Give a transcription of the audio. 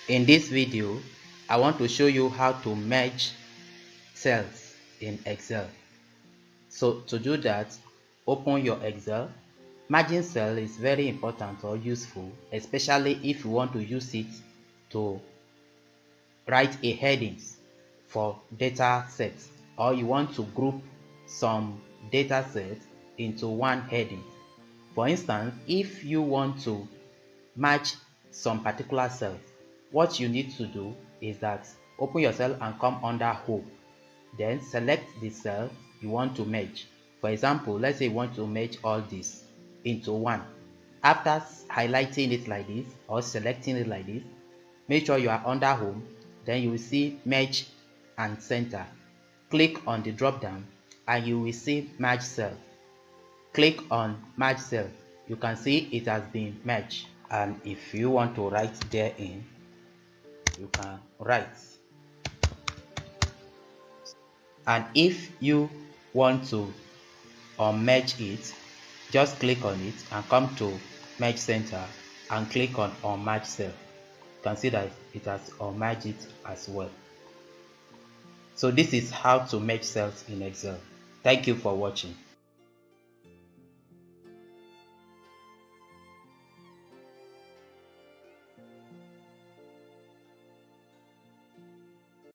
In this video, I want to show you how to merge cells in Excel. So to do that, open your Excel. Merging cell is very important or useful, especially if you want to use it to write a headings for data sets, or you want to group some data sets into one heading. For instance, if you want to match some particular cells, what you need to do is that open your cell and come under Home, then select the cell you want to merge. For example, let's say you want to merge all this into one. After highlighting it like this or selecting it like this, make sure you are under Home, then you will see Merge and Center. Click on the drop down and you will see Merge Cell. Click on Merge Cell. You can see it has been merged, and if you want to write therein, you can write. And if you want to unmerge it, just click on it and come to Merge Center and click on Unmerge Cell. You can see that it has unmerged it as well. So this is how to merge cells in Excel. Thank you for watching.